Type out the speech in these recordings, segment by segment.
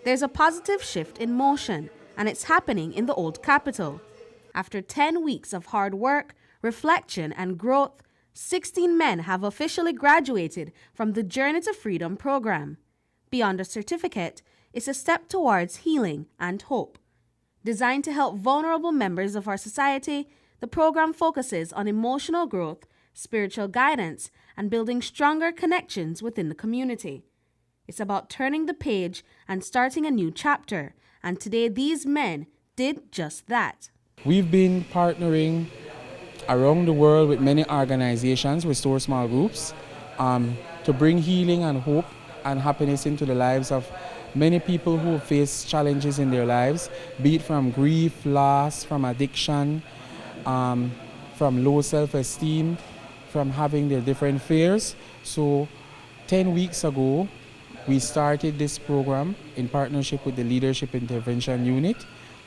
There's a positive shift in motion, and it's happening in the old capital. After 10 weeks of hard work, reflection, and growth, 16 men have officially graduated from the Journey to Freedom program. Beyond a certificate, it's a step towards healing and hope. Designed to help vulnerable members of our society, the program focuses on emotional growth, spiritual guidance, and building stronger connections within the community. It's about turning the page and starting a new chapter, and today these men did just that. We've been partnering around the world with many organizations, Restore Small Groups, to bring healing and hope and happiness into the lives of many people who face challenges in their lives, be it from grief, loss, from addiction, from low self-esteem, from having their different fears. So 10 weeks ago, we started this program in partnership with the Leadership Intervention Unit,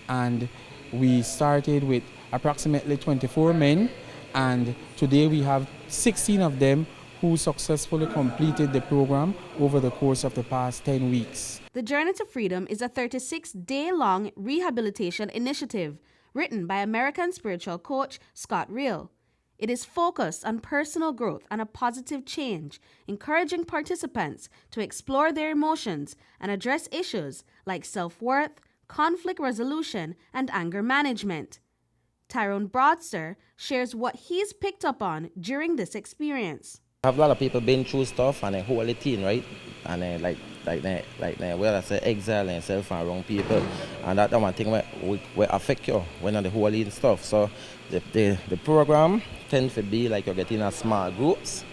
and we started with approximately 24 men, and today we have 16 of them who successfully completed the program over the course of the past 10 weeks. The Journey to Freedom is a 36-day-long rehabilitation initiative written by American spiritual coach Scott Real. It is focused on personal growth and a positive change, encouraging participants to explore their emotions and address issues like self-worth, conflict resolution, and anger management. Tyrone Broadster shares what he's picked up on during this experience. I have a lot of people been through stuff and they hold it in, right? And they well, I say exile themselves from wrong people, and that's one thing where affect you when they hold in stuff. So the program tends to be like you're getting a small groups,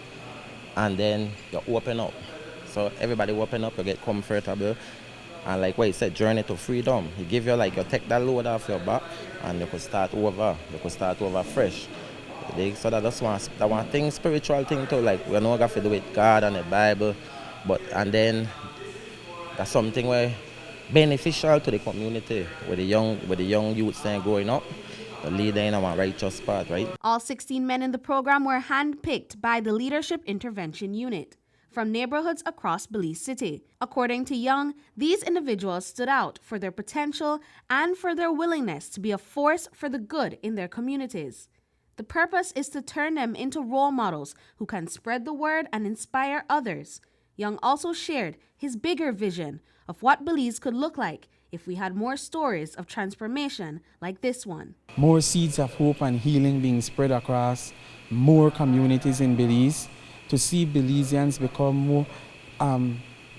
and then you open up. So everybody open up, you get comfortable, and like what you said, journey to freedom. He give you like you take that load off your back, and you could start over. You could start over fresh. So that's one thing, spiritual thing too. Like we're not going to do with God and the Bible, and then that's something where beneficial to the community with the young youths then growing up, to lead them in a righteous path, right? All 16 men in the program were handpicked by the Leadership Intervention Unit from neighborhoods across Belize City. According to Young, these individuals stood out for their potential and for their willingness to be a force for the good in their communities. The purpose is to turn them into role models who can spread the word and inspire others. Young also shared his bigger vision of what Belize could look like if we had more stories of transformation like this one. More seeds of hope and healing being spread across more communities in Belize, to see Belizeans become more,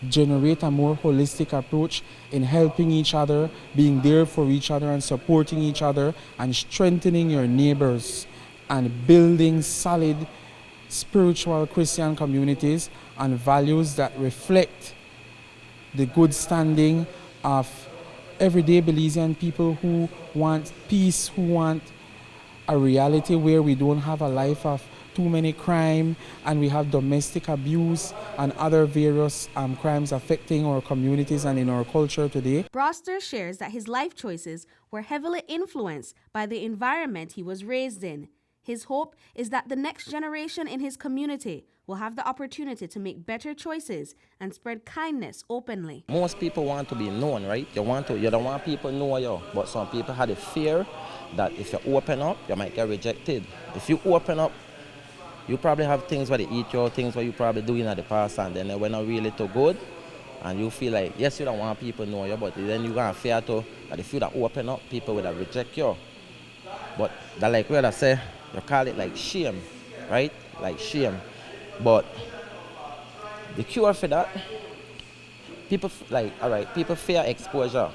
generate a more holistic approach in helping each other, being there for each other and supporting each other and strengthening your neighbors and building solid spiritual Christian communities and values that reflect the good standing of everyday Belizean people who want peace, who want a reality where we don't have a life of too many crime and we have domestic abuse and other various crimes affecting our communities and in our culture today. Broster shares that his life choices were heavily influenced by the environment he was raised in. His hope is that the next generation in his community will have the opportunity to make better choices and spread kindness openly. Most people want to be known, right? You don't want people to know you, but some people have the fear that if you open up, you might get rejected. If you open up, you probably have things where they eat you, things where you probably doing at the past, and then we're not really too good. And you feel like, yes, you don't want people to know you, but then you're going to fear too, that if you don't open up, people will reject you. But that, like what I say, you call it like shame, right? Like shame. But the cure for that, people people fear exposure.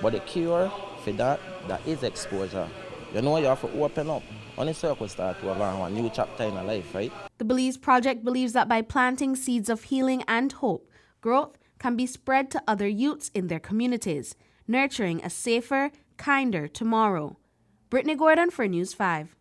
But the cure for that is exposure. You know, you have to open up. Only so you can start to have a new chapter in your life, right? The Belize Project believes that by planting seeds of healing and hope, growth can be spread to other youths in their communities, nurturing a safer, kinder tomorrow. Britney Gordon for News 5.